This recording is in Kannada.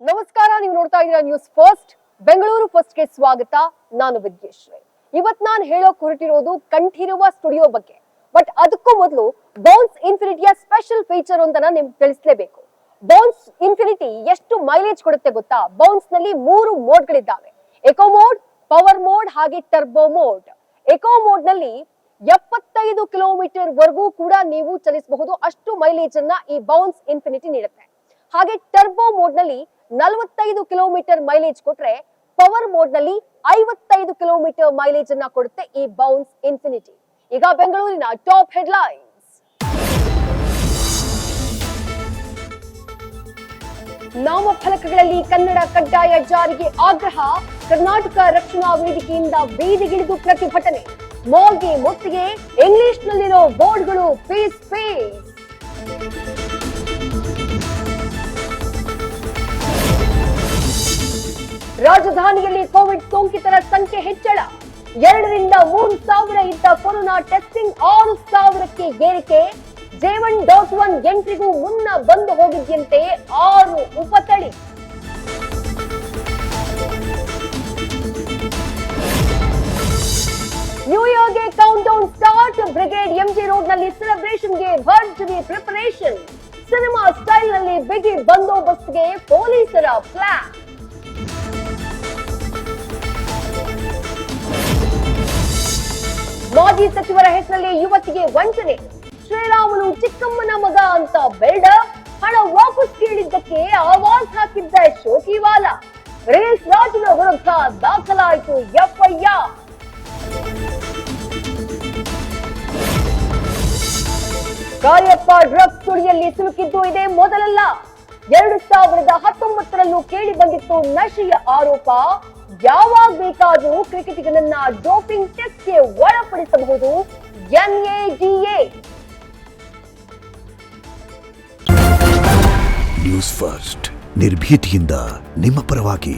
ನಮಸ್ಕಾರ, ನೀವು ನೋಡ್ತಾ ಇದ್ದೀರಾ ನ್ಯೂಸ್ ಫಸ್ಟ್. ಬೆಂಗಳೂರು ಫಸ್ಟ್ಗೆ ಸ್ವಾಗತ. ನಾನು ವಿದ್ಯೇಶ್ವರಿ. ಇವತ್ತು ನಾನು ಹೇಳೋಕೆ ಹೊರಟಿರೋದು ಕಂಠೀರವ ಸ್ಟುಡಿಯೋ ಬಗ್ಗೆ. ಬಟ್ ಅದಕ್ಕೂ ಮೊದಲು ಬೌನ್ಸ್ ಇನ್ಫಿನಿಟಿಯ ಸ್ಪೆಷಲ್ ಫೀಚರ್ ಅಂತ ನಿಮ್ಗೆ ತಿಳಿಸಲೇಬೇಕು. ಬೌನ್ಸ್ ಇನ್ಫಿನಿಟಿ ಎಷ್ಟು ಮೈಲೇಜ್ ಕೊಡುತ್ತೆ ಗೊತ್ತಾ? ಬೌನ್ಸ್ ನಲ್ಲಿ 3 ಮೋಡ್ಗಳಿದ್ದಾವೆ: ಎಕೋ ಮೋಡ್, ಪವರ್ ಮೋಡ್ ಹಾಗೆ ಟರ್ಬೋ ಮೋಡ್. ಎಕೋ ಮೋಡ್ ನಲ್ಲಿ 75 ಕಿಲೋಮೀಟರ್ ವರೆಗೂ ಕೂಡ ನೀವು ಚಲಿಸಬಹುದು. ಅಷ್ಟು ಮೈಲೇಜ್ ಅನ್ನ ಈ ಬೌನ್ಸ್ ಇನ್ಫಿನಿಟಿ ನೀಡುತ್ತೆ. ಹಾಗೆ ಟರ್ಬೋ ಮೋಡ್ ನಲ್ಲಿ 45 ಕಿಲೋಮೀಟರ್ ಮೈಲೇಜ್ ಕೊಟ್ರೆ, ಪವರ್ ಮೋಡ್ ನಲ್ಲಿ 55 ಕಿಲೋಮೀಟರ್ ಮೈಲೇಜ್ ಅನ್ನ ಕೊಡುತ್ತೆ ಈ ಬೌನ್ಸ್ ಇನ್ಫಿನಿಟಿ. ಈಗ ಬೆಂಗಳೂರಿನ ಟಾಪ್ ಹೆಡ್ಲೈನ್ಸ್. ನಾಮಫಲಕಗಳಲ್ಲಿ ಕನ್ನಡ ಕಡ್ಡಾಯ ಜಾರಿಗೆ ಆಗ್ರಹ. ಕರ್ನಾಟಕ ರಕ್ಷಣಾ ವೇದಿಕೆಯಿಂದ ಬೀದಿಗಿಳಿದು ಪ್ರತಿಭಟನೆ. ಮಾಲ್ಗೆ ಮುತ್ತಿಗೆ, ಇಂಗ್ಲಿಷ್ ನಲ್ಲಿರೋ ಬೋರ್ಡ್ಗಳು ಪೀಸ್ ಪೀಸ್. ರಾಜಧಾನಿಯಲ್ಲಿ ಕೋವಿಡ್ ಸೋಂಕಿತರ ಸಂಖ್ಯೆ ಹೆಚ್ಚಳ. 2 ರಿಂದ 3 ಸಾವಿರ ಇದ್ದ ಕೊರೋನಾ ಟೆಸ್ಟಿಂಗ್ 6,000ಕ್ಕೆ ಏರಿಕೆ. J1.1 ಎಂಟ್ರಿಗೂ ಮುನ್ನ ಬಂದು ಹೋಗಿದ್ದಂತೆ 6 ಉಪತಳಿ. ನ್ಯೂ ಇಯರ್ಗೆ count down start. Brigade MG Road ನಲ್ಲಿ ಸೆಲೆಬ್ರೇಷನ್ಗೆ ಭರ್ಜರಿ ಪ್ರಿಪರೇಷನ್. ಸಿನಿಮಾ ಸ್ಟೈಲ್ ನಲ್ಲಿ ಬಿಗಿ ಬಂದೋಬಸ್ತ್ಗೆ ಪೊಲೀಸರ ಪ್ಲಾನ್. ಮಾಜಿ ಸಚಿವರ ಹೆಸರಲ್ಲಿ ಯುವತಿಗೆ ವಂಚನೆ. ಶ್ರೀರಾಮುಲು ಚಿಕ್ಕಮ್ಮನ ಮಗ ಅಂತ ಬಿಲ್ಡರ್. ಹಣ ವಾಪಸ್ ಕೇಳಿದ್ದಕ್ಕೆ ಆವಾಜ್ ಹಾಕಿದ್ದ ಶೋಕಿವಾಲ. ರಿಲೀಸ್ ರಾಜನ ವಿರುದ್ಧ ದಾಖಲಾಯಿತು ಎಫ್ಐಆರ್. ಕಾರ್ಯಪ್ಪ ಡ್ರಗ್ಸ್ ಸುಳಿಯಲ್ಲಿ ಸಿಲುಕಿದ್ದು ಇದೇ ಮೊದಲಲ್ಲ. 2019ರಲ್ಲೂ ಕೇಳಿ ಬಂದಿತ್ತು ನಶೆಯ ಆರೋಪ. ಯಾವಾಗ ಬೇಕಾದರೂ ಕ್ರಿಕೆಟಿಗನನ್ನ ಡೋಪಿಂಗ್ ಟೆಸ್ಟ್ಗೆ ಒಳಪಡಿಸಬಹುದು NADA. ನ್ಯೂಸ್ ಫಸ್ಟ್, ನಿರ್ಭೀತಿಯಿಂದ ನಿಮ್ಮ ಪರವಾಗಿ.